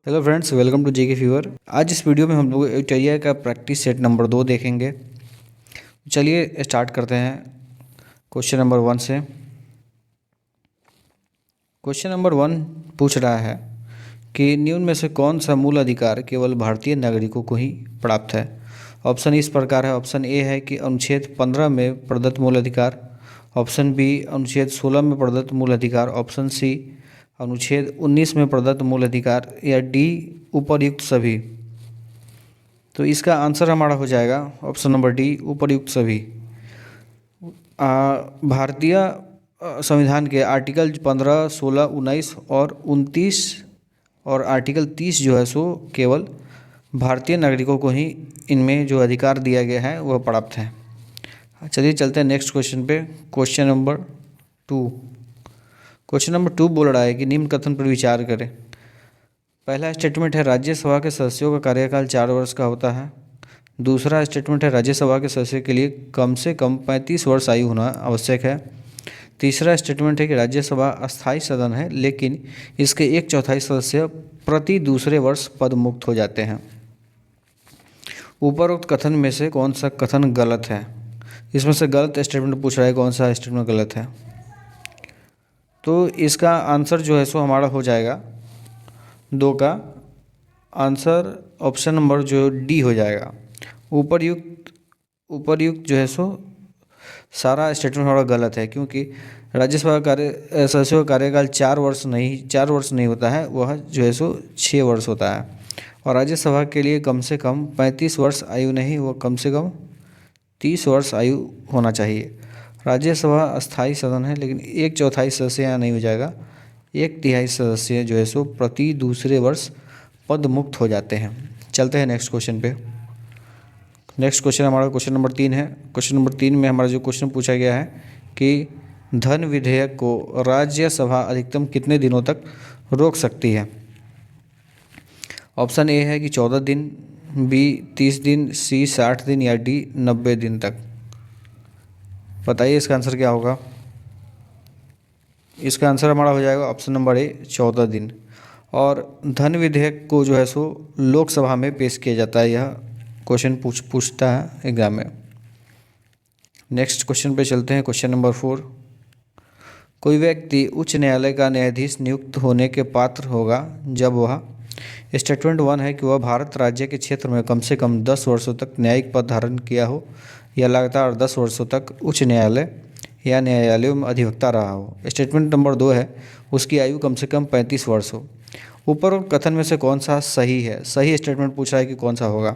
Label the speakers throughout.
Speaker 1: Hello friends, welcome to JK fever. आज इस video में हम लोग एवटेरिया का प्रैक्टिस सेट नंबर 2 देखेंगे। चलिए स्टार्ट करते हैं क्वेश्चन नंबर 1 से। क्वेश्चन नंबर 1 पूछ रहा है कि निम्न में से कौन सा मूल अधिकार केवल भारतीय नागरिकों को ही प्राप्त है। ऑप्शन इस प्रकार है। ऑप्शन ए है कि अनुच्छेद 15 में प्रदत्त मूल अधिकार। ऑप्शन बी अनुच्छेद 16 में प्रदत्त मूल अधिकार। ऑप्शन सी अनुच्छेद 19 में प्रदत्त मूल अधिकार, या डी उपर्युक्त सभी। तो इसका आंसर हमारा हो जाएगा ऑप्शन नंबर डी, उपर्युक्त सभी। भारतीय संविधान के आर्टिकल 15, 16, 19 और 29 और आर्टिकल 30 जो है सो केवल भारतीय नागरिकों को ही इनमें जो अधिकार दिया गया है वह प्राप्त है। चलिए चलते हैं नेक्स्ट क्वेश्चन पे। Question number 2। क्वेश्चन नंबर 2 बोल रहा है कि निम्न कथन पर विचार करें। पहला स्टेटमेंट है राज्यसभा के सदस्यों का कार्यकाल 4 वर्ष का होता है। दूसरा स्टेटमेंट है राज्यसभा के सदस्य के लिए कम से कम 35 वर्ष आयु होना आवश्यक है। तीसरा स्टेटमेंट है कि राज्यसभा अस्थायी सदन है, लेकिन इसके 1/4 सदस्य प्रति दूसरे वर्ष पद मुक्त हो जाते हैं। उपरोक्त कथन में से कौन सा कथन गलत है। इसमें से गलत स्टेटमेंट पूछ रहा है, कौन सा स्टेटमेंट गलत है। तो इसका आंसर जो है सो हमारा हो जाएगा 2 का आंसर ऑप्शन नंबर जो डी हो जाएगा। उपर्युक्त जो है सो सारा स्टेटमेंट हमारा गलत है, क्योंकि राज्यसभा सदस्यों का कार्यकाल 4 वर्ष नहीं होता है, वह जो है सो 6 वर्ष होता है। और राज्यसभा के लिए कम से कम 35 वर्ष आयु नहीं, वह कम से कम 30 वर्ष आयु होना चाहिए। राज्यसभा अस्थायी सदन है, लेकिन 1/4 सदस्य यहाँ नहीं हो जाएगा। 1/3 सदस्य जो है सो प्रति दूसरे वर्ष पद मुक्त हो जाते हैं। चलते हैं नेक्स्ट क्वेश्चन पे। नेक्स्ट क्वेश्चन हमारा क्वेश्चन नंबर 3 है। क्वेश्चन नंबर 3 में हमारा जो क्वेश्चन पूछा गया है कि धन विधेयक को राज्यसभा अधिकतम कितने दिनों तक रोक सकती है। ऑप्शन ए है कि 14 दिन, बी 30 दिन, सी 60 दिन, या डी 90 दिन तक। बताइए इसका आंसर क्या होगा। इसका आंसर हमारा हो जाएगा ऑप्शन नंबर ए, 14 दिन। और धन विधेयक को जो है सो लोकसभा में पेश किया जाता है। यह क्वेश्चन पूछता है एग्जाम में। नेक्स्ट क्वेश्चन पे चलते हैं। Question number 4। कोई व्यक्ति उच्च न्यायालय का न्यायाधीश नियुक्त होने के पात्र होगा जब वह स्टेटमेंट 1 है कि वह भारत राज्य के क्षेत्र में कम से कम 10 वर्षों तक न्यायिक पद धारण किया हो, या लगातार 10 वर्षों तक उच्च न्यायालय या न्यायालयों में अधिवक्ता रहा हो। स्टेटमेंट नंबर 2 है उसकी आयु कम से कम 35 वर्ष हो। उपरोक्त कथन में से कौन सा सही है। सही स्टेटमेंट पूछा है कि कौन सा होगा।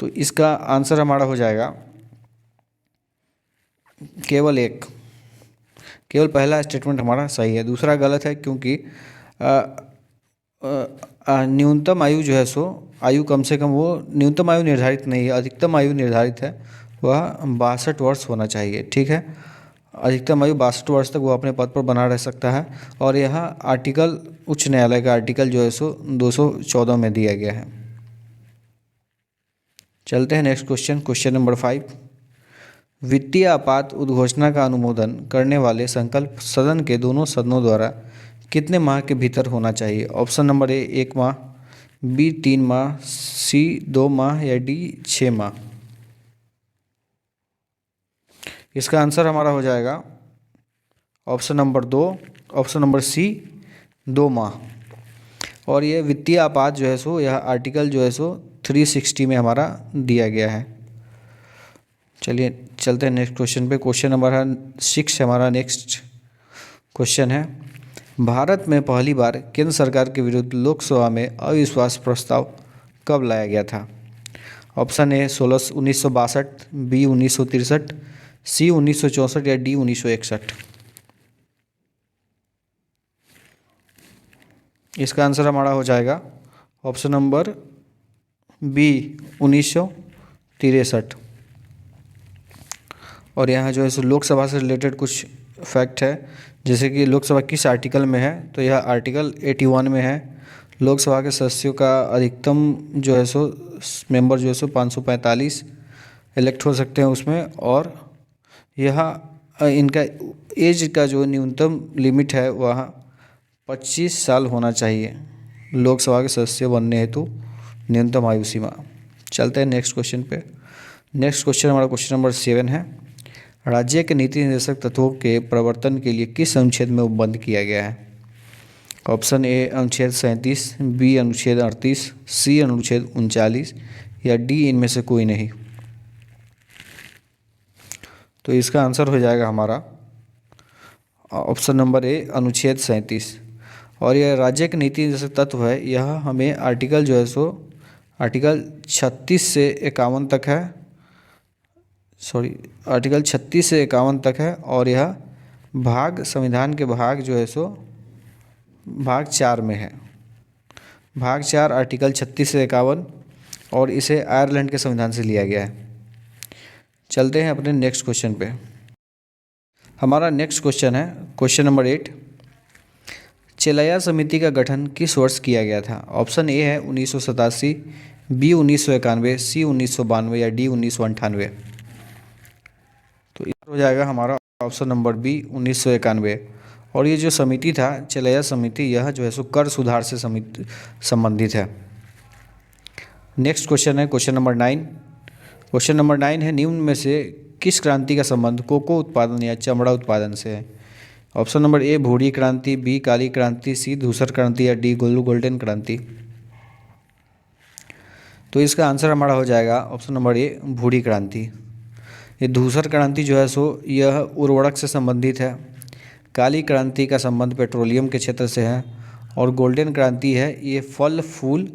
Speaker 1: तो इसका आंसर हमारा हो जाएगा केवल पहला स्टेटमेंट हमारा सही है, दूसरा गलत है, क्योंकि न्यूनतम आयु जो है सो आयु कम से कम, वो न्यूनतम आयु निर्धारित नहीं है, अधिकतम आयु निर्धारित है, वह 62 वर्ष होना चाहिए। ठीक है, अधिकतम आयु 62 वर्ष तक वो अपने पद पर बना रह सकता है। और यह आर्टिकल उच्च न्यायालय का आर्टिकल जो है सो 214 में दिया गया है। चलते हैं नेक्स्ट क्वेश्चन। Question number 5। वित्तीय आपात उद्घोषणा का अनुमोदन करने वाले संकल्प सदन के दोनों सदनों द्वारा कितने माह के भीतर होना चाहिए। ऑप्शन नंबर ए 1 माह, बी 3 माह, सी 2 माह, या डी 6 माह। इसका आंसर हमारा हो जाएगा option number 2, option number C 2 माह। और ये वित्तीय आपात जो है सो यह आर्टिकल जो है सो 360 में हमारा दिया गया है। चलिए चलते हैं नेक्स्ट क्वेश्चन पे। क्वेश्चन नंबर 6 हमारा नेक्स्ट क्वेश्चन है। भारत में पहली बार केंद्र सरकार के विरुद्ध लोकसभा में अविश्वास प्रस्ताव कब लाया गया था। ऑप्शन ए 1962, बी 1963, सी 1964, या डी 1961। इसका आंसर हमारा हो जाएगा ऑप्शन नंबर बी 1963। और यहाँ जो है सो लोकसभा से रिलेटेड कुछ फैक्ट है, जैसे कि लोकसभा किस आर्टिकल में है, तो यह आर्टिकल 81 में है। लोकसभा के सदस्यों का अधिकतम जो है सो मेंबर जो है सो 545 इलेक्ट हो सकते हैं उसमें। और यह इनका एज का जो न्यूनतम लिमिट है वह 25 साल होना चाहिए। लोकसभा के सदस्य बनने हेतु न्यूनतम आयु सीमा। चलते हैं नेक्स्ट क्वेश्चन पे। नेक्स्ट क्वेश्चन हमारा क्वेश्चन नंबर 7 है। राज्य के नीति निर्देशक तत्वों के प्रवर्तन के लिए किस अनुच्छेद में उपबंध किया गया है? ऑप्शन ए अनुच्छेद 37, बी अनुच्छेद 38, सी अनुच्छेद 39 या डी इनमें से कोई नहीं। तो इसका आंसर हो जाएगा हमारा ऑप्शन नंबर ए अनुच्छेद 37। और यह राज्य के नीति निर्देशक तत्व है, यह हमें आर्टिकल जो है सो आर्टिकल 36 से 51 तक है, आर्टिकल 36 से 51 तक है। और यह भाग संविधान के भाग जो है सो भाग 4 में है। भाग 4 आर्टिकल 36 से 51 और इसे आयरलैंड के संविधान से लिया गया है। चलते हैं अपने नेक्स्ट क्वेश्चन पे। हमारा नेक्स्ट क्वेश्चन है क्वेश्चन नंबर 8। चेलैया समिति का गठन किस वर्ष किया गया था? ऑप्शन ए है 1987, बी 1991, सी 1992 या डी 1998। तो हो जाएगा हमारा ऑप्शन नंबर बी 1991। और ये जो समिति था चेलैया समिति, यह जो है सो कर सुधार से संबंधित है। नेक्स्ट क्वेश्चन है क्वेश्चन नंबर 9। क्वेश्चन नंबर 9 है, निम्न में से किस क्रांति का संबंध कोको उत्पादन या चमड़ा उत्पादन से है? ऑप्शन नंबर ए भूरी क्रांति, बी काली क्रांति, सी धूसर क्रांति या डी गोल्डन क्रांति। तो इसका आंसर हमारा हो जाएगा ऑप्शन नंबर ए भूरी क्रांति। ये धूसर क्रांति जो है सो यह उर्वरक से संबंधित है। काली क्रांति का संबंध पेट्रोलियम के क्षेत्र से है। और गोल्डन क्रांति है ये फल फूल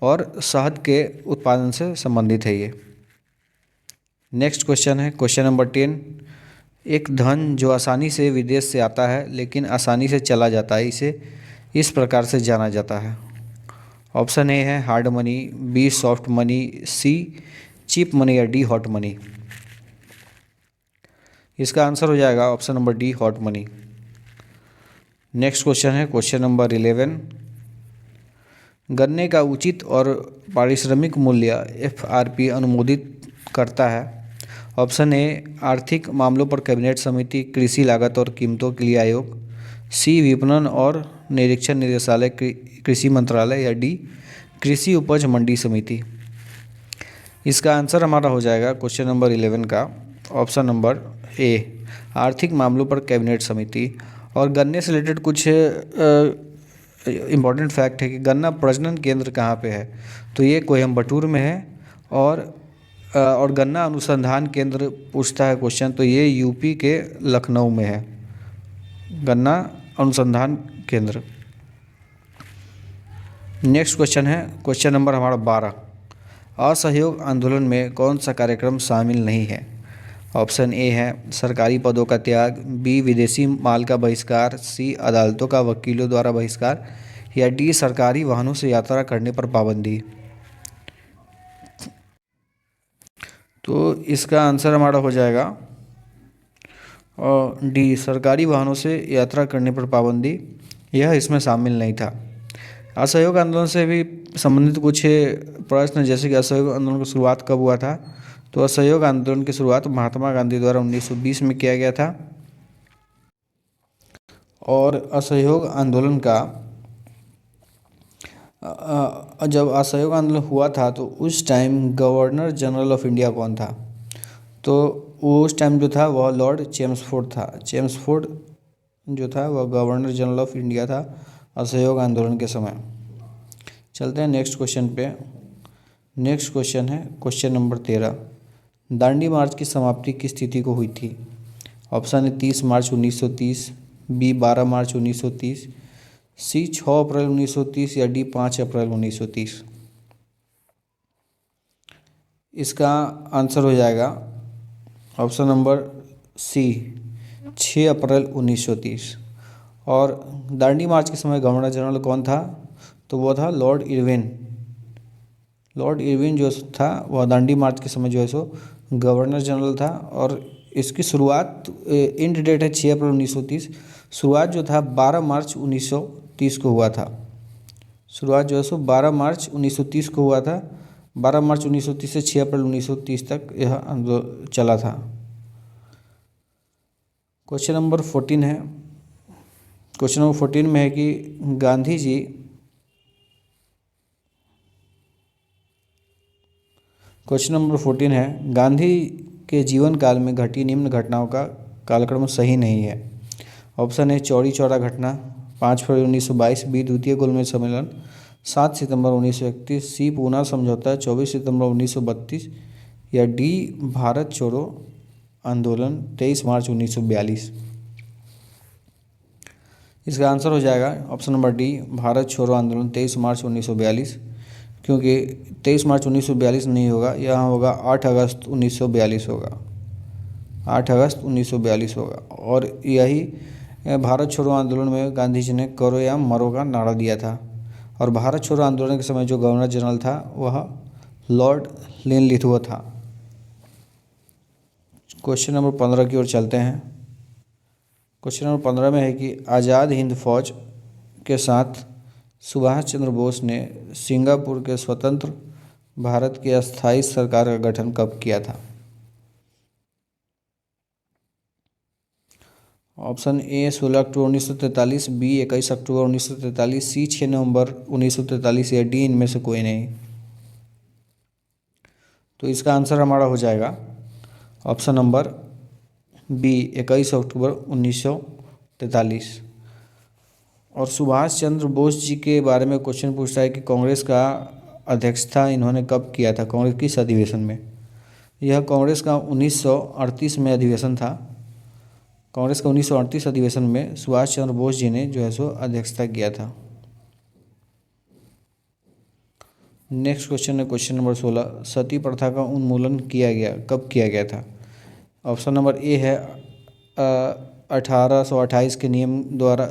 Speaker 1: और शहद के उत्पादन से संबंधित है ये। नेक्स्ट क्वेश्चन है क्वेश्चन नंबर 10। एक धन जो आसानी से विदेश से आता है लेकिन आसानी से चला जाता है, इसे इस प्रकार से जाना जाता है। ऑप्शन ए है hard money, B soft money, C cheap money या डी हॉट मनी। इसका आंसर हो जाएगा option number D hot money. Next question है क्वेश्चन नंबर 11। गन्ने का उचित और पारिश्रमिक मूल्य FRP अनुमोदित करता है? ऑप्शन ए आर्थिक मामलों पर कैबिनेट समिति, कृषि लागत और कीमतों के लिए आयोग, सी विपणन और निरीक्षण निदेशालय कृषि मंत्रालय या डी कृषि उपज मंडी समिति। इसका आंसर हमारा हो जाएगा क्वेश्चन नंबर 11 का ऑप्शन नंबर ए आर्थिक मामलों पर कैबिनेट समिति। और गन्ने से रिलेटेड कुछ इम्पॉर्टेंट फैक्ट है कि गन्ना प्रजनन केंद्र कहाँ पे है? तो ये कोयम्बटूर में है। और गन्ना अनुसंधान केंद्र पूछता है क्वेश्चन, तो ये यूपी के लखनऊ में है गन्ना अनुसंधान केंद्र। नेक्स्ट क्वेश्चन है क्वेश्चन नंबर हमारा 12। असहयोग आंदोलन में कौन सा कार्यक्रम शामिल नहीं है? ऑप्शन ए है सरकारी पदों का त्याग, बी विदेशी माल का बहिष्कार, सी अदालतों का वकीलों द्वारा बहिष्कार या डी सरकारी वाहनों से यात्रा करने पर पाबंदी। तो इसका आंसर हमारा हो जाएगा और डी सरकारी वाहनों से यात्रा करने पर पाबंदी, यह इसमें शामिल नहीं था। असहयोग आंदोलन से भी संबंधित कुछ प्रश्न, जैसे कि असहयोग आंदोलन की शुरुआत कब हुआ था? तो असहयोग आंदोलन की शुरुआत महात्मा गांधी द्वारा 1920 में किया गया था। और असहयोग आंदोलन का जब असहयोग आंदोलन हुआ था तो उस time governor general of India कौन था? तो उस टाइम जो था वह लॉर्ड चेम्सफोर्ड था। चेम्सफोर्ड जो था वह गवर्नर जनरल ऑफ इंडिया था असहयोग आंदोलन के समय। चलते हैं नेक्स्ट क्वेश्चन पे। नेक्स्ट क्वेश्चन है क्वेश्चन नंबर 13। दांडी मार्च की समाप्ति किस तिथि को हुई थी? ऑप्शन है 30 मार्च 1930, बी 12 मार्च 1930, सी 6 अप्रैल 1930 या डी 5 अप्रैल 1930। इसका आंसर हो जाएगा ऑप्शन नंबर सी 6 अप्रैल 1930। और दांडी मार्च के समय गवर्नर जनरल कौन था? तो वो था लॉर्ड इरविन। लॉर्ड इरविन जो था वह दांडी मार्च के समय जो है सो गवर्नर जनरल था। और इसकी शुरुआत एंड डेट है 6 अप्रैल 1930। शुरुआत जो था 12 मार्च 1930 को हुआ था। शुरुआत जो है सो 12 मार्च 1930 को हुआ था। 12 मार्च 1930 से 6 अप्रैल 1930 तक यह आंदोलन चला था। क्वेश्चन नंबर 14 है। क्वेश्चन नंबर 14 में है कि गांधी जी क्वेश्चन नंबर 14 है, गांधी के जीवन काल में घटी निम्न घटनाओं का कालक्रम सही नहीं है। ऑप्शन ए चौरी चौरा घटना, 5 फरवरी 1922, बी द्वितीय गोलमेज सम्मेलन, 7 सितंबर 1931, सी पूना समझौता 24 सितंबर 1932, या डी भारत छोड़ो आंदोलन 23 मार्च 1942। इसका आंसर हो जाएगा ऑप्शन नंबर डी, भारत छोड़ो आंदोलन 23 मार्च 1942, क्योंकि 23 मार्च 1942 नहीं होगा, यहाँ होगा 8 अगस्त 1942 होगा, 8 अगस्त 1942 होगा। और यही भारत छोड़ो आंदोलन में गांधी जी ने करो या मरो का नारा दिया था। और भारत छोड़ो आंदोलन के समय जो गवर्नर जनरल था वह लॉर्ड लिनलिथगो था। क्वेश्चन नंबर 15 की ओर चलते हैं। क्वेश्चन नंबर 15 में है कि आज़ाद हिंद फौज के साथ सुभाष चंद्र बोस ने सिंगापुर के स्वतंत्र भारत की अस्थायी सरकार का गठन कब किया था। ऑप्शन ए 16 अक्टूबर 1943, बी 21 अक्टूबर 1943, सी 6 नवंबर 1943, या डी इनमें से कोई नहीं। तो इसका आंसर हमारा हो जाएगा ऑप्शन नंबर बी 21 अक्टूबर 1943। और सुभाष चंद्र बोस जी के बारे में क्वेश्चन पूछता है कि कांग्रेस का अध्यक्षता इन्होंने कब किया था, कांग्रेस किस अधिवेशन में। यह कांग्रेस का 1938 में अधिवेशन था। कांग्रेस का 1938 अधिवेशन में सुभाष चंद्र बोस जी ने जो है सो अध्यक्षता किया था। नेक्स्ट क्वेश्चन है क्वेश्चन नंबर 16, सती प्रथा का उन्मूलन किया गया कब किया गया था। ऑप्शन नंबर ए है 1828 के नियम द्वारा,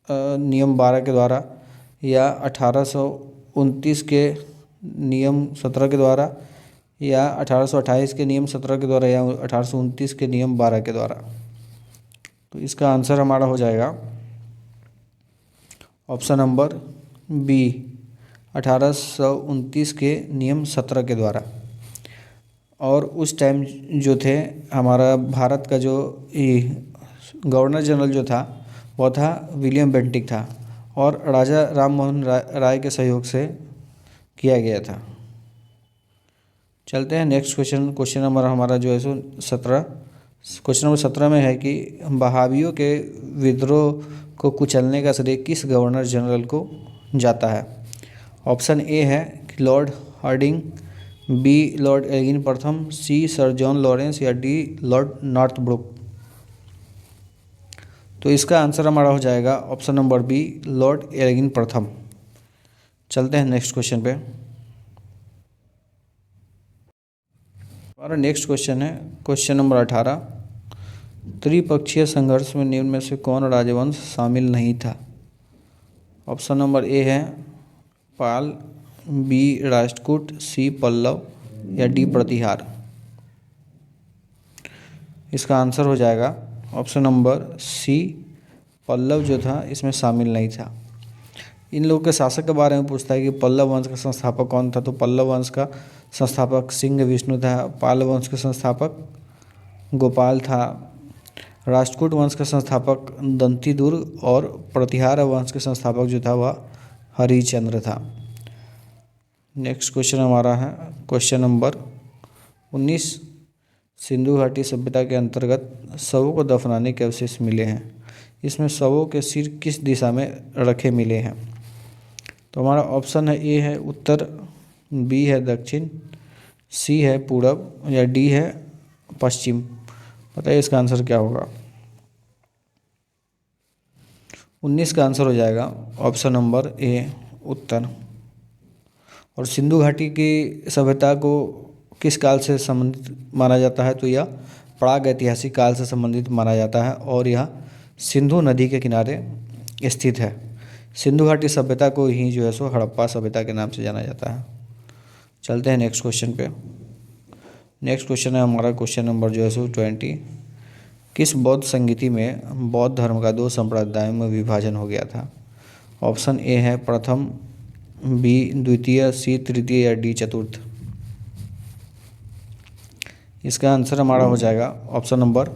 Speaker 1: नियम 12 के द्वारा, या 1829 के नियम 17 के द्वारा, या 1828 के नियम 17 के द्वारा, या 1829 के नियम 12 के द्वारा। तो इसका आंसर हमारा हो जाएगा ऑप्शन नंबर बी 1829 के नियम 17 के द्वारा। और उस टाइम जो थे हमारा भारत का जो गवर्नर जनरल जो था वो था विलियम बेंटिक था, और राजा राम मोहन राय के सहयोग से किया गया था। चलते हैं नेक्स्ट क्वेश्चन। क्वेश्चन नंबर हमारा जो है सो 17। क्वेश्चन नंबर 17 में है कि बहावियों के विद्रोह को कुचलने का श्रेय किस गवर्नर जनरल को जाता है। ऑप्शन ए है कि Lord Hardinge, B Lord Elgin प्रथम, सी सर जॉन लॉरेंस, या डी लॉर्ड नॉर्थब्रुक। तो इसका आंसर हमारा हो जाएगा option number B Lord Elgin प्रथम। चलते हैं नेक्स्ट क्वेश्चन पे। हमारा नेक्स्ट क्वेश्चन है क्वेश्चन नंबर 18, त्रिपक्षीय संघर्ष में निम्न में से कौन राजवंश शामिल नहीं था। ऑप्शन नंबर ए है पाल, बी राष्ट्रकूट, सी पल्लव, या डी प्रतिहार। इसका आंसर हो जाएगा ऑप्शन नंबर सी पल्लव जो था इसमें शामिल नहीं था। इन लोगों के शासक के बारे में पूछता है कि पल्लव वंश का संस्थापक कौन था। तो पल्लव वंश का संस्थापक सिंह विष्णु था, पाल वंश के संस्थापक गोपाल था, राष्ट्रकूट वंश का संस्थापक दंतीदुर्ग, और प्रतिहार वंश के संस्थापक जो था वह हरिश्चंद्र था। नेक्स्ट क्वेश्चन हमारा है क्वेश्चन नंबर 19, सिंधु घाटी सभ्यता के अंतर्गत शवों को दफनाने के अवशेष मिले हैं। इसमें शवों के सिर किस दिशा में रखे मिले हैं। तो हमारा ऑप्शन है ए है उत्तर, बी है दक्षिण, सी है पूरब, या डी है पश्चिम। बताइए इसका आंसर क्या होगा। 19 का आंसर हो जाएगा ऑप्शन नंबर ए उत्तर। और सिंधु घाटी की सभ्यता को किस काल से संबंधित माना जाता है। तो यह प्राग ऐतिहासिक काल से संबंधित माना जाता है, और यह सिंधु नदी के किनारे स्थित है। सिंधु घाटी सभ्यता को ही जो है सो हड़प्पा सभ्यता के नाम से जाना जाता है। चलते हैं नेक्स्ट क्वेश्चन पे। नेक्स्ट क्वेश्चन है हमारा क्वेश्चन नंबर जो है सो 20, किस बौद्ध संगीति में बौद्ध धर्म का 2 संप्रदायों में विभाजन हो गया था। ऑप्शन ए है प्रथम, बी द्वितीय, सी तृतीय, या डी चतुर्थ। इसका आंसर हमारा हो जाएगा ऑप्शन नंबर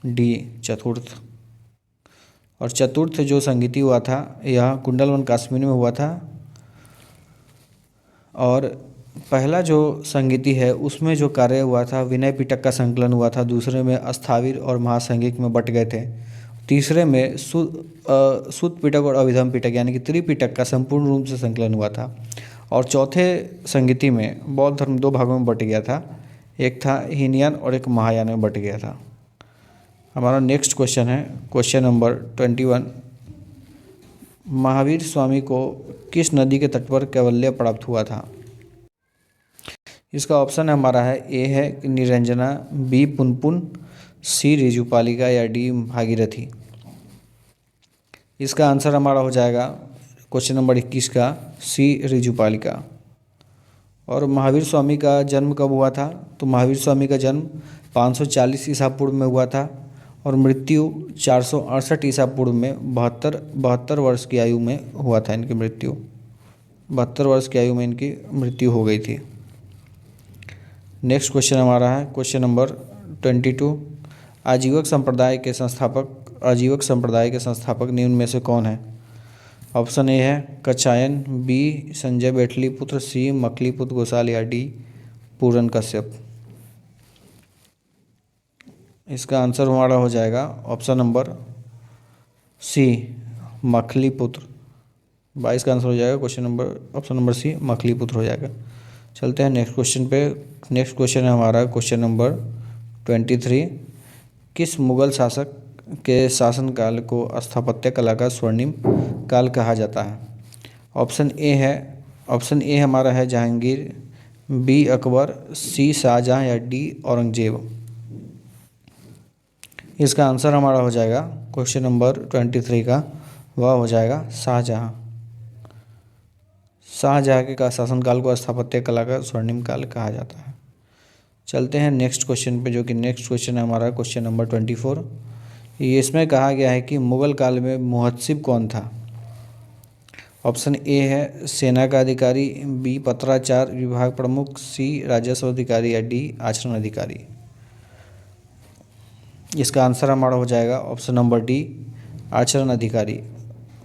Speaker 1: डी चतुर्थ। और चतुर्थ जो संगीति हुआ था यह कुंडलवन कश्मीर में हुआ था, और पहला जो संगीति है उसमें जो कार्य हुआ था विनय पिटक का संकलन हुआ था, दूसरे में अस्थाविर और महासंगीत में बट गए थे, तीसरे में सुत पिटक और अभिधम पिटक यानी कि त्रिपिटक का संपूर्ण रूप से संकलन हुआ था, और चौथे संगीति में बौद्ध धर्म दो भागों में बट गया था, एक था हीनयान और एक महायान में बट गया था। हमारा नेक्स्ट क्वेश्चन है क्वेश्चन नंबर 21। महावीर स्वामी को किस नदी के तट पर कैवल्य प्राप्त हुआ था? इसका ऑप्शन हमारा है ए है निरंजना, बी पुनपुन, सी ऋजुपालिका या डी भागीरथी। इसका आंसर हमारा हो जाएगा क्वेश्चन नंबर 21 का सी ऋजुपालिका। और महावीर स्वामी का जन्म कब हुआ था? तो महावीर स्वामी का जन्म 540 ईसा पूर्व में हुआ था और मृत्यु 468 ईसा पूर्व में 72 वर्ष की आयु में हुआ था। इनकी मृत्यु 72 वर्ष की आयु में इनकी मृत्यु हो गई थी। नेक्स्ट क्वेश्चन हमारा है क्वेश्चन नंबर 22। आजीवक संप्रदाय के संस्थापक निम्न में से कौन है? ऑप्शन ए है कच्छायन, बी संजय बैठलीपुत्र, सी मखलीपुत्र गोसाल या डी पूरन कश्यप। इसका आंसर हमारा हो जाएगा ऑप्शन नंबर सी मखलीपुत्र। 22 का आंसर हो जाएगा ऑप्शन नंबर सी मखलीपुत्र हो जाएगा। चलते हैं नेक्स्ट क्वेश्चन पे। नेक्स्ट क्वेश्चन है हमारा क्वेश्चन नंबर 23। किस मुगल शासक के शासनकाल को स्थापत्य कला का स्वर्णिम काल कहा जाता है? ऑप्शन ए हमारा है जहांगीर, बी अकबर, सी शाहजहां या डी औरंगजेब। इसका आंसर हमारा हो जाएगा क्वेश्चन नंबर 23 का, वह हो जाएगा शाहजहां। शाहजहां के शासनकाल को स्थापत्य कला का स्वर्णिम काल कहा जाता है। चलते हैं नेक्स्ट क्वेश्चन पे, जो कि नेक्स्ट क्वेश्चन है हमारा क्वेश्चन नंबर 24। ये इसमें कहा गया है कि मुगल काल में मुहत्सिब कौन था? ऑप्शन ए है सेना का अधिकारी, बी पत्राचार विभाग प्रमुख, सी राजस्व अधिकारी या डी आचरण अधिकारी। इसका आंसर हमारा हो जाएगा ऑप्शन नंबर डी आचरण अधिकारी।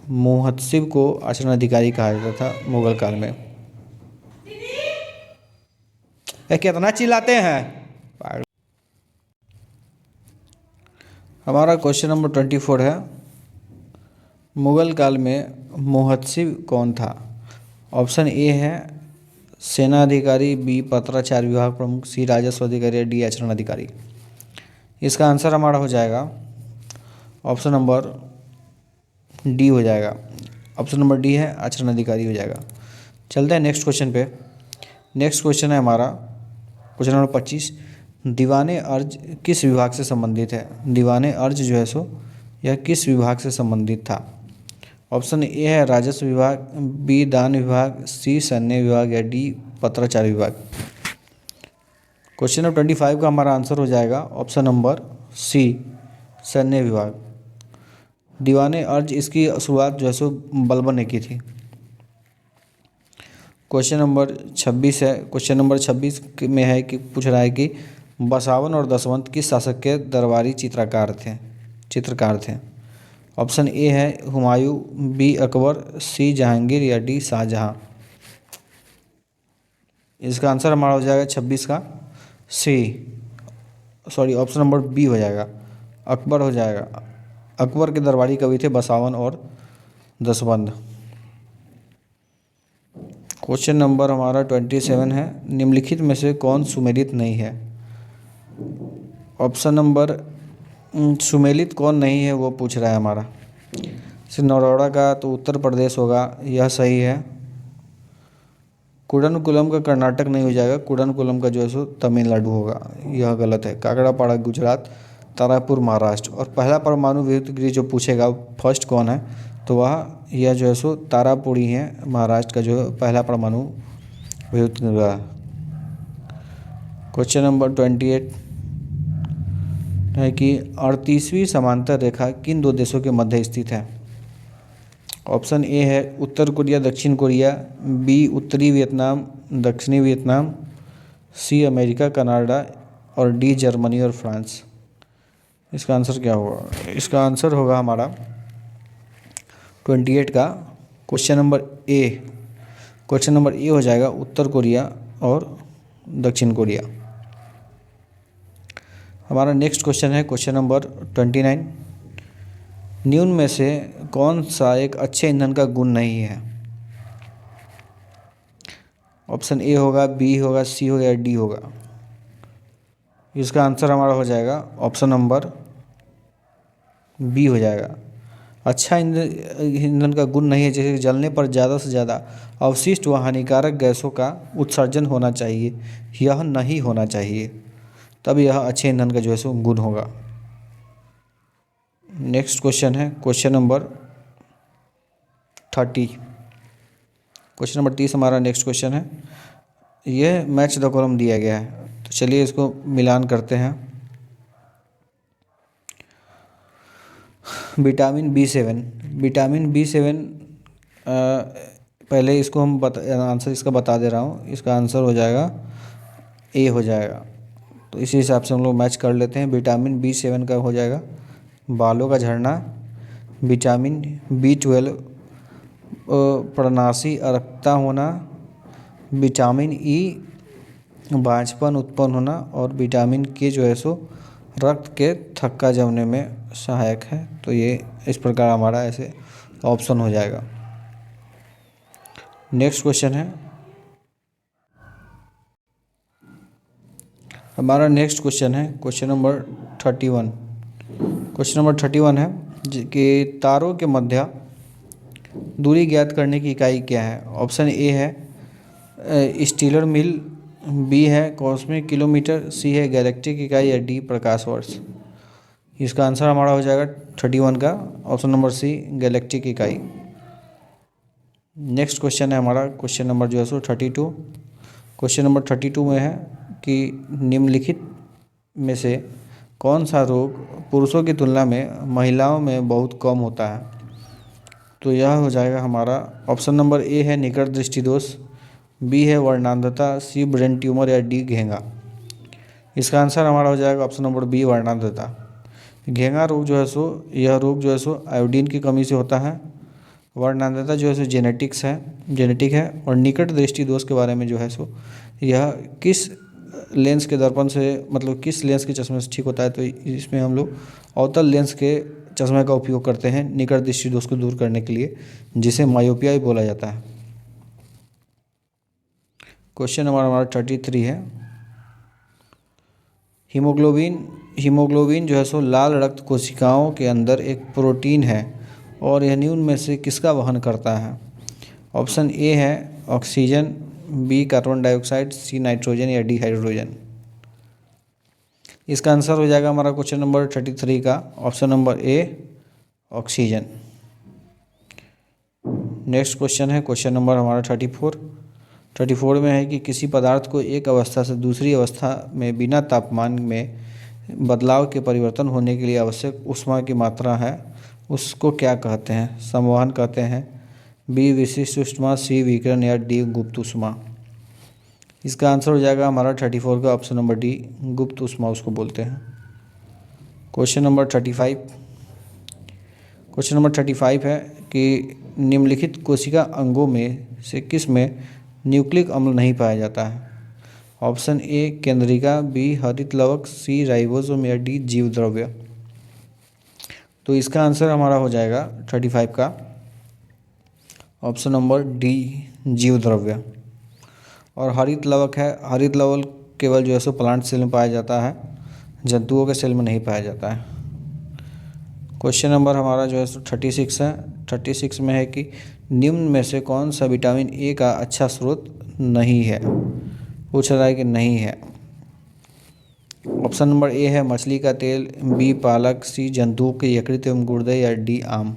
Speaker 1: मुहत्सिब को आचरण अधिकारी कहा जाता था मुगल काल में। कितना चिल्लाते हैं? हमारा क्वेश्चन नंबर 24 है मुगल काल में मुहत्सिब कौन था? ऑप्शन ए है सेना अधिकारी, बी पत्राचार विभाग प्रमुख, सी राजस्व अधिकारी या डी आचरण अधिकारी। इसका आंसर हमारा हो जाएगा ऑप्शन नंबर डी हो जाएगा। ऑप्शन नंबर डी है आचरण अधिकारी हो जाएगा। चलते हैं नेक्स्ट क्वेश्चन पे। नेक्स्ट क्वेश्चन है हमारा क्वेश्चन नंबर 25। दीवाने अर्ज किस विभाग से संबंधित है? दीवाने अर्ज जो है सो यह किस विभाग से संबंधित था? ऑप्शन ए है राजस्व विभाग, बी दान विभाग, सी सैन्य विभाग या डी पत्राचार विभाग। क्वेश्चन नंबर 25 का हमारा आंसर हो जाएगा ऑप्शन नंबर सी सैन्य विभाग। दीवाने अर्ज इसकी शुरुआत जो है सो बलबन ने की थी। क्वेश्चन नंबर 26 है। क्वेश्चन नंबर 26 में है कि पूछ रहा है कि बसावन और दसवंत किस शासक के दरबारी चित्रकार थे? ऑप्शन ए है हुमायूं, बी अकबर, सी जहांगीर या डी शाहजहां। इसका आंसर हमारा हो जाएगा 26 का ऑप्शन नंबर बी हो जाएगा, अकबर हो जाएगा। अकबर के दरबारी कवि थे बसावन और दसवंत। क्वेश्चन नंबर हमारा 27 है निम्नलिखित में से कौन सुमेलित नहीं है? ऑप्शन नंबर सुमेलित कौन नहीं है वो पूछ रहा है हमारा। नरोड़ा का तो उत्तर प्रदेश होगा, यह सही है। कुडनकुलम का कर्नाटक नहीं हो जाएगा, कुडनकुलम का जो है सो तमिलनाडु होगा, यह गलत है। काकड़ापाड़ा गुजरात, तारापुर महाराष्ट्र। और पहला परमाणु विद्युत गृह जो पूछेगा फर्स्ट कौन है, तो वह यह जो है सो तारापुर ही है, महाराष्ट्र का जो है पहला परमाणु विद्युत गृह। क्वेश्चन नंबर 28 है कि 38वीं समांतर रेखा किन दो देशों के मध्य स्थित है? ऑप्शन ए है उत्तर कोरिया दक्षिण कोरिया, बी उत्तरी वियतनाम दक्षिणी वियतनाम, सी अमेरिका कनाडा और डी जर्मनी और फ्रांस। इसका आंसर क्या होगा? इसका आंसर होगा हमारा 28 का क्वेश्चन नंबर ए हो जाएगा उत्तर कोरिया और दक्षिण कोरिया। हमारा नेक्स्ट क्वेश्चन है क्वेश्चन नंबर 29। निम्न में से कौन सा एक अच्छे ईंधन का गुण नहीं है? ऑप्शन ए होगा, बी होगा, सी होगा या डी होगा। इसका आंसर हमारा हो जाएगा ऑप्शन नंबर बी हो जाएगा। अच्छा ईंधन का गुण नहीं है जैसे जलने पर ज़्यादा से ज़्यादा अवशिष्ट व हानिकारक गैसों का उत्सर्जन होना चाहिए, यह नहीं होना चाहिए, तब यह अच्छे ईंधन का जो है सो गुण होगा। नेक्स्ट क्वेश्चन है क्वेश्चन नंबर 30। क्वेश्चन नंबर 30 हमारा नेक्स्ट क्वेश्चन है। यह मैच द कॉलम दिया गया है, तो चलिए इसको मिलान करते हैं। विटामिन बी7 पहले इसको हम आंसर इसका बता दे रहा हूँ। इसका आंसर हो जाएगा ए हो जाएगा। तो इसी हिसाब से हम लोग मैच कर लेते हैं। विटामिन बी7 का हो जाएगा बालों का झड़ना। विटामिन बी12 पर्णनाशी अरक्ता होना। विटामिन ई बांझपन उत्पन्न होना। और विटामिन के जो है सो रक्त के थक्का जमने में सहायक है। तो ये इस प्रकार हमारा ऐसे ऑप्शन हो जाएगा। नेक्स्ट क्वेश्चन है हमारा नेक्स्ट क्वेश्चन है क्वेश्चन नंबर 31। क्वेश्चन नंबर 31 है कि तारों के मध्य दूरी ज्ञात करने की इकाई क्या है? ऑप्शन ए है स्टीलर मील, बी है कॉस्मिक किलोमीटर, सी है गैलेक्टिक इकाई या डी प्रकाश वर्ष। इसका आंसर हमारा हो जाएगा 31 का ऑप्शन नंबर सी गैलेक्टिक इकाई। नेक्स्ट क्वेश्चन है हमारा क्वेश्चन नंबर जो है सो 32। क्वेश्चन नंबर 32 में है कि निम्नलिखित में से कौन सा रोग पुरुषों की तुलना में महिलाओं में बहुत कम होता है? तो यह हो जाएगा हमारा ऑप्शन नंबर ए है निकट दृष्टि दोष, बी है वर्णांधता, सी ब्रेन ट्यूमर या डी घेंगा। इसका आंसर हमारा हो जाएगा ऑप्शन नंबर बी वर्णांधता। घेंगा रोग जो है सो यह रोग जो है सो आयोडीन की कमी से होता है। वर्णांधता जो है सो जेनेटिक है। और निकट दृष्टि दोष के बारे में जो है सो यह किस लेंस के दर्पण से मतलब किस लेंस के चश्मे से ठीक होता है? तो इसमें हम लोग अवतल लेंस के चश्मे का उपयोग करते हैं निकट दृष्टि दोष को दूर करने के लिए, जिसे मायोपिया भी बोला जाता है। क्वेश्चन नंबर हमारा 33 है। हीमोग्लोबिन जो है सो लाल रक्त कोशिकाओं के अंदर एक प्रोटीन है और यह निम्न में से किसका वहन करता है? ऑप्शन ए है oxygen, B carbon dioxide, C nitrogen या डी हाइड्रोजन। इसका आंसर हो जाएगा हमारा क्वेश्चन नंबर 33 का option number A oxygen. Next question है क्वेश्चन नंबर हमारा 34 में है कि किसी पदार्थ को एक अवस्था से दूसरी अवस्था में बिना तापमान में बदलाव के परिवर्तन होने के लिए आवश्यक ऊष्मा की मात्रा है, उसको क्या कहते हैं? संवहन कहते हैं, बी विशिष्ट ऊष्मा, सी विकिरण या डी गुप्त ऊष्मा। इसका आंसर हो जाएगा हमारा 34 का ऑप्शन नंबर डी गुप्त ऊष्मा उसको बोलते हैं। क्वेश्चन नंबर 35 है कि निम्नलिखित कोशिका अंगों में से किस में न्यूक्लिक अम्ल नहीं पाया जाता है? ऑप्शन ए केंद्रिका, बी हरित लवक, सी राइबोसोम या डी जीव द्रव्य। तो इसका आंसर हमारा हो जाएगा 35 का ऑप्शन नंबर डी जीव द्रव्य। और हरित लवक है, हरित लवक केवल जो है सो प्लांट सेल में पाया जाता है, जंतुओं के सेल में नहीं पाया जाता है। क्वेश्चन नंबर हमारा जो है सो 36 है। 36 में है कि निम्न में से कौन सा विटामिन ए का अच्छा स्रोत नहीं है? पूछ रहा है कि नहीं है। ऑप्शन नंबर ए है मछली का तेल, बी पालक, सी जंतुओं के यकृत एवं गुर्दे या डी आम।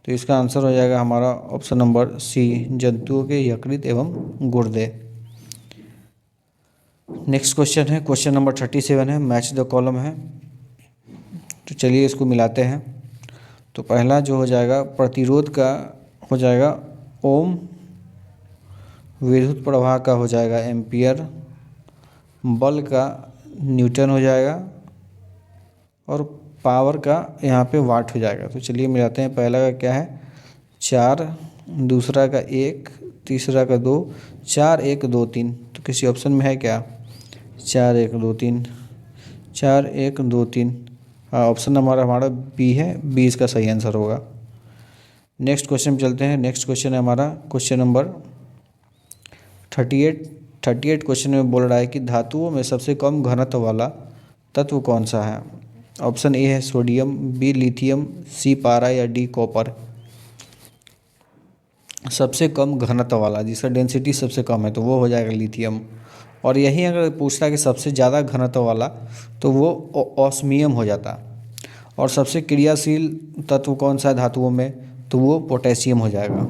Speaker 1: तो इसका आंसर हो जाएगा हमारा ऑप्शन नंबर सी जंतुओं के यकृत एवं गुर्दे। नेक्स्ट क्वेश्चन है क्वेश्चन नंबर 37 है, मैच द कॉलम है। तो चलिए इसको मिलाते हैं। तो पहला जो हो जाएगा प्रतिरोध का हो जाएगा ओम, विद्युत प्रवाह का हो जाएगा एम्पियर, बल का न्यूटन हो जाएगा और पावर का यहाँ पे वाट हो जाएगा। तो चलिए मिलाते हैं। पहला का क्या है 4, दूसरा का 1, तीसरा का 2, 4 1 2 3, तो किसी ऑप्शन में है क्या? 4 1 2 3, 4 1 2 3। हाँ, ऑप्शन नंबर हमारा बी है, बी इसका सही आंसर होगा। नेक्स्ट क्वेश्चन में चलते हैं। नेक्स्ट क्वेश्चन है हमारा क्वेश्चन नंबर 38 क्वेश्चन में बोल रहा है कि धातुओं में सबसे कम घनत्व वाला तत्व कौन सा है? ऑप्शन ए है सोडियम, बी लिथियम, सी पारा या डी कॉपर। सबसे कम घनत्व वाला, जिसका डेंसिटी सबसे कम है, तो वो हो जाएगा लिथियम। और यही अगर पूछता है कि सबसे ज़्यादा घनत्व वाला, तो वो ऑस्मियम हो जाता। और सबसे क्रियाशील तत्व कौन सा है धातुओं में, तो वो पोटेशियम हो जाएगा।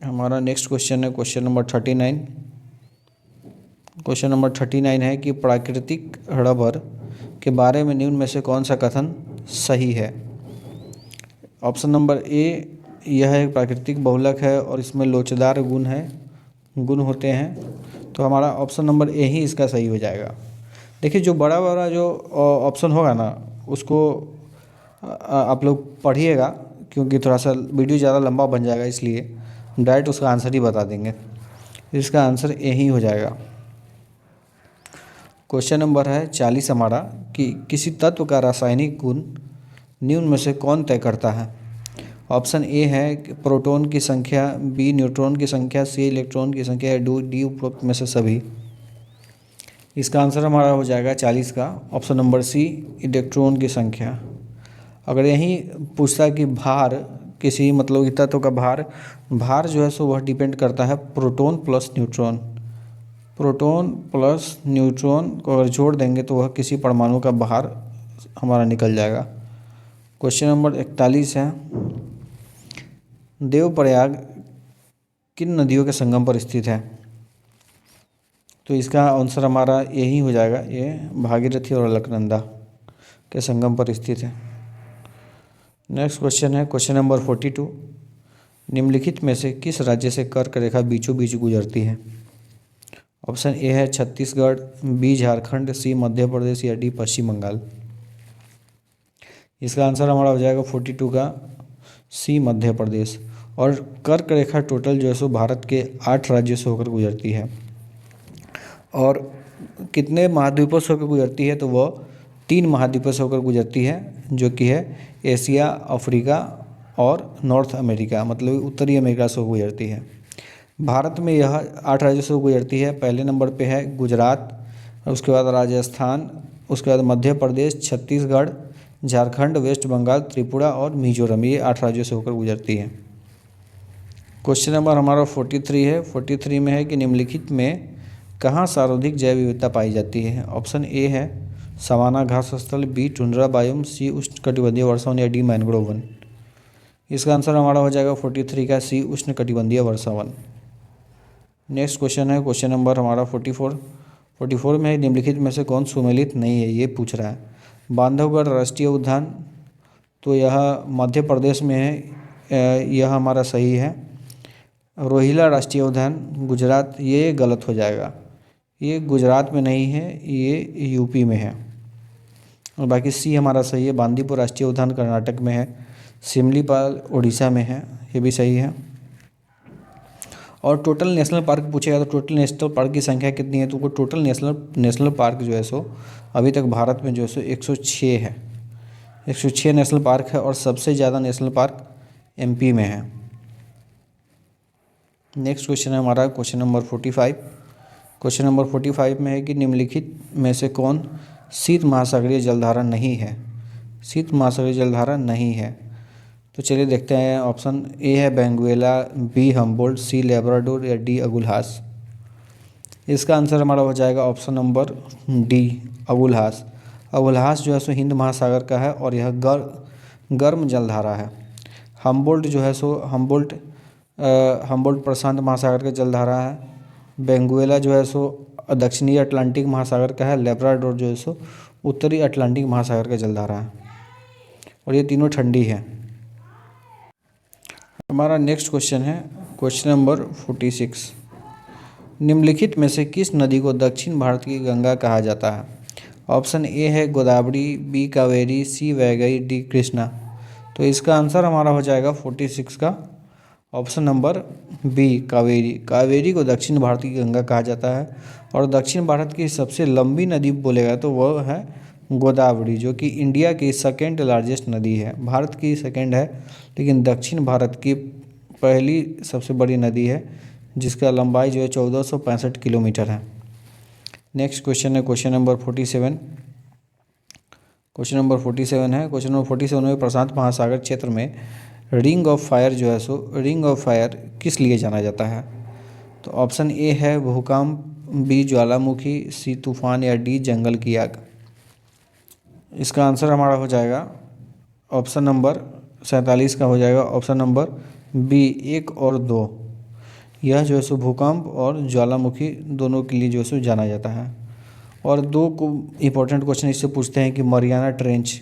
Speaker 1: हमारा नेक्स्ट क्वेश्चन है क्वेश्चन नंबर 39। क्वेश्चन नंबर 39 है कि प्राकृतिक रबर के बारे में निम्न में से कौन सा कथन सही है? ऑप्शन नंबर ए, यह एक प्राकृतिक बहुलक है और इसमें लोचदार गुण होते हैं, तो हमारा ऑप्शन नंबर ए ही इसका सही हो जाएगा। देखिए, जो बड़ा बड़ा जो ऑप्शन होगा ना, उसको आप लोग पढ़िएगा, क्योंकि थोड़ा सा वीडियो ज़्यादा लंबा बन जाएगा, इसलिए डायरेक्ट उसका आंसर ही बता देंगे। इसका आंसर ए ही हो जाएगा। क्वेश्चन नंबर है 40 हमारा कि किसी तत्व का रासायनिक गुण निम्न में से कौन तय करता है? ऑप्शन ए है प्रोटॉन की संख्या, बी न्यूट्रॉन की संख्या, सी इलेक्ट्रॉन की संख्या, डी उपरोक्त में से सभी। इसका आंसर हमारा हो जाएगा 40 का ऑप्शन नंबर सी, इलेक्ट्रॉन की संख्या। अगर यहीं पूछता है कि भार, किसी मतलब कि तत्व का भार जो है सो वह डिपेंड करता है proton plus neutron. Proton plus neutron को अगर जोड़ देंगे तो वह किसी परमाणु का भार हमारा निकल जाएगा। क्वेश्चन नंबर 41 है, देवप्रयाग किन नदियों के संगम पर स्थित है? तो इसका आंसर हमारा यही हो जाएगा, ये भागीरथी और अलकनंदा के संगम पर स्थित है। नेक्स्ट क्वेश्चन है क्वेश्चन नंबर 42। निम्नलिखित में से किस राज्य से कर्क रेखा बीचों बीच गुजरती है? ऑप्शन ए है छत्तीसगढ़, बी झारखंड, सी मध्य प्रदेश या डी पश्चिम बंगाल। इसका आंसर हमारा हो जाएगा 42 का सी मध्य प्रदेश। और कर्क रेखा टोटल जो है सो भारत के 8 राज्यों से होकर गुजरती है। और कितने महाद्वीपों से होकर गुजरती है? तो वह 3 महाद्वीपों से होकर गुजरती है, जो कि है एशिया, अफ्रीका और नॉर्थ अमेरिका, मतलब उत्तरी अमेरिका से गुजरती है। भारत में यह 8 राज्यों से गुजरती है। पहले नंबर पे है गुजरात, उसके बाद राजस्थान, उसके बाद मध्य प्रदेश, छत्तीसगढ़, झारखंड, वेस्ट बंगाल, त्रिपुरा और मिजोरम। ये 8 राज्यों से होकर गुजरती है। क्वेश्चन नंबर हमारा 43 है। 43 में है कि निम्नलिखित में कहाँ सर्वाधिक जैव विविधता पाई जाती है? ऑप्शन ए है सवाना घास स्थल, बी टुंड्रा बायोम, सी उष्णकटिबंधीय वर्षावन या डी मैंग्रोव वन। इसका आंसर हमारा हो जाएगा 43 का सी उष्णकटिबंधीय वर्षावन। नेक्स्ट क्वेश्चन है क्वेश्चन नंबर हमारा 44 में है निम्नलिखित में से कौन सुमेलित नहीं है, ये पूछ रहा है। बांधवगढ़ राष्ट्रीय उद्यान, तो यह मध्य प्रदेश में है, यह हमारा सही है। रोहिला राष्ट्रीय उद्यान गुजरात, ये गलत हो जाएगा, ये गुजरात में नहीं है, ये यूपी में है। और बाकी सी हमारा सही है। बांदीपुर राष्ट्रीय उद्यान कर्नाटक में है, सिमलीपाल उड़ीसा में है, ये भी सही है। और टोटल नेशनल पार्क पूछेगा तो टोटल नेशनल पार्क की संख्या कितनी है? तो वो टोटल नेशनल पार्क जो है सो अभी तक भारत में जो है सो 106 है। 106 नेशनल पार्क है और सबसे ज़्यादा नेशनल पार्क एमपी में है। नेक्स्ट क्वेश्चन है हमारा क्वेश्चन नंबर 45। क्वेश्चन नंबर 45 में है कि निम्नलिखित में से कौन शीत महासागरीय जलधारा नहीं है? शीत महासागरीय जलधारा नहीं है, तो चलिए देखते हैं। ऑप्शन ए है बेंगुएला, बी हम्बोल्ट, सी लेब्राडोर या डी अगुलहास। इसका आंसर हमारा हो जाएगा option number D Agulhas. Agulhas जो है सो हिंद महासागर का है और यह गर्म जलधारा है। हम्बोल्ट जो है सो हम्बोल्ट प्रशांत महासागर का जलधारा है। बेंगुएला जो है सो दक्षिणी अटलांटिक महासागर का है। लेब्राडोर जो है सो उत्तरी अटलांटिक महासागर का जलधारा है और ये तीनों ठंडी है। हमारा नेक्स्ट क्वेश्चन है क्वेश्चन नंबर 46। निम्नलिखित में से किस नदी को दक्षिण भारत की गंगा कहा जाता है? ऑप्शन ए है Godavari, B Kaveri, C Vaigai, D Krishna. तो इसका आंसर हमारा हो जाएगा 46 का option number B, Kaveri. Kaveri को दक्षिण भारत की गंगा कहा जाता है और दक्षिण भारत की सबसे लंबी नदी बोलेगा तो वह है गोदावरी, जो कि इंडिया की सेकेंड लार्जेस्ट नदी है। भारत की सेकेंड है लेकिन दक्षिण भारत की पहली सबसे बड़ी नदी है, जिसका लंबाई जो है 1465 किलोमीटर है। नेक्स्ट क्वेश्चन है क्वेश्चन नंबर 47। क्वेश्चन नंबर 47 है। क्वेश्चन नंबर 47 में प्रशांत महासागर क्षेत्र में रिंग ऑफ फायर जो है सो रिंग ऑफ फायर किस लिए जाना जाता है? तो ऑप्शन ए है भूकंप, बी ज्वालामुखी, सी तूफान या डी जंगल की आग। इसका आंसर हमारा हो जाएगा ऑप्शन नंबर 47 का हो जाएगा ऑप्शन नंबर बी, 1 और 2। यह जो है सो भूकंप और ज्वालामुखी दोनों के लिए जो है सो जाना जाता है। और 2 को इम्पोर्टेंट क्वेश्चन इससे पूछते हैं कि मरियाना ट्रेंच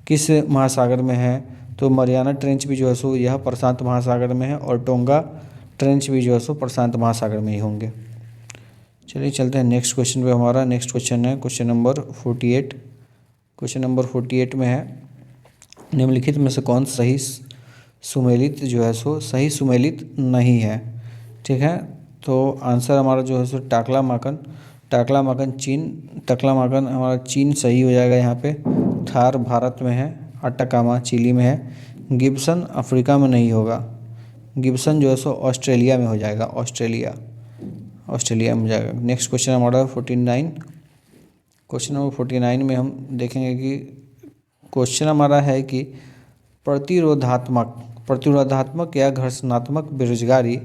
Speaker 1: किस महासागर में है? तो मरियाना ट्रेंच भी जो है सो यह प्रशांत महासागर में है और टोंगा ट्रेंच भी जो है सो प्रशांत महासागर में ही होंगे। चलिए चलते हैं नेक्स्ट क्वेश्चन पे। हमारा नेक्स्ट क्वेश्चन है क्वेश्चन नंबर 48। क्वेश्चन नंबर 48 में है निम्नलिखित में से कौन सही सुमेलित जो है सो सही सुमेलित नहीं है? ठीक है, तो आंसर हमारा जो है सो टाकलामाकन चीन, टकलामाकन हमारा चीन सही हो जाएगा यहाँ पे। थार भारत में है, अटाकामा चिली में है, गिब्सन अफ्रीका में नहीं होगा, गिब्सन जो है सो ऑस्ट्रेलिया में हो जाएगा, ऑस्ट्रेलिया में जाएगा। नेक्स्ट क्वेश्चन हमारा 49। क्वेश्चन नंबर 49 में हम देखेंगे कि क्वेश्चन हमारा है कि प्रतिरोधात्मक या घर्षणात्मक बेरोजगारी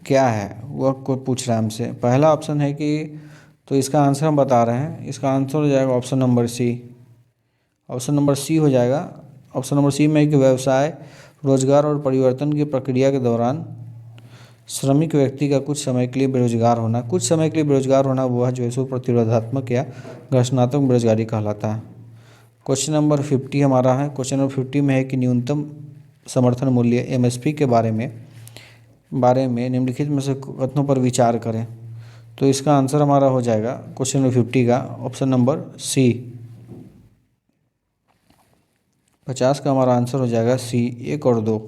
Speaker 1: क्या है, वह को पूछ रहा है हमसे। पहला ऑप्शन है कि, तो इसका आंसर हम बता रहे हैं, इसका आंसर हो जाएगा option number C. Option number C हो जाएगा। ऑप्शन नंबर सी में है कि व्यवसाय, रोजगार और परिवर्तन की प्रक्रिया के दौरान श्रमिक व्यक्ति का कुछ समय के लिए बेरोजगार होना। कुछ समय के लिए बेरोजगार होना वह जो है सो प्रतिरोधात्मक या घर्षणात्मक बेरोजगारी कहलाता है। क्वेश्चन नंबर 50 हमारा है। क्वेश्चन नंबर 50 में है कि न्यूनतम समर्थन मूल्य एमएसपी के बारे में निम्नलिखित में से कथनों पर विचार करें। तो इसका आंसर हमारा हो जाएगा क्वेश्चन नंबर 50 का ऑप्शन नंबर सी। 50 का हमारा आंसर हो जाएगा सी, 1 और 2।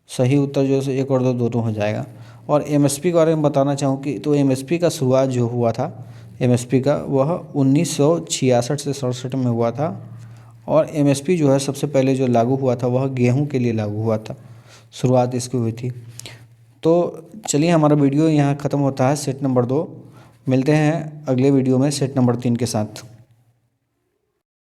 Speaker 1: सही उत्तर जो है 1 और 2 दोनों हो जाएगा। और एमएसपी के बारे में बताना चाहूँ कि तो एमएसपी का शुरुआत जो हुआ था एमएसपी का वह 1966 से 67 में हुआ था। और एमएसपी जो है सबसे पहले जो लागू हुआ था वह गेहूं के लिए लागू हुआ था, शुरुआत इसकी हुई थी। तो चलिए हमारा वीडियो यहाँ ख़त्म होता है सेट नंबर 2। मिलते हैं अगले वीडियो में सेट नंबर 3 के साथ।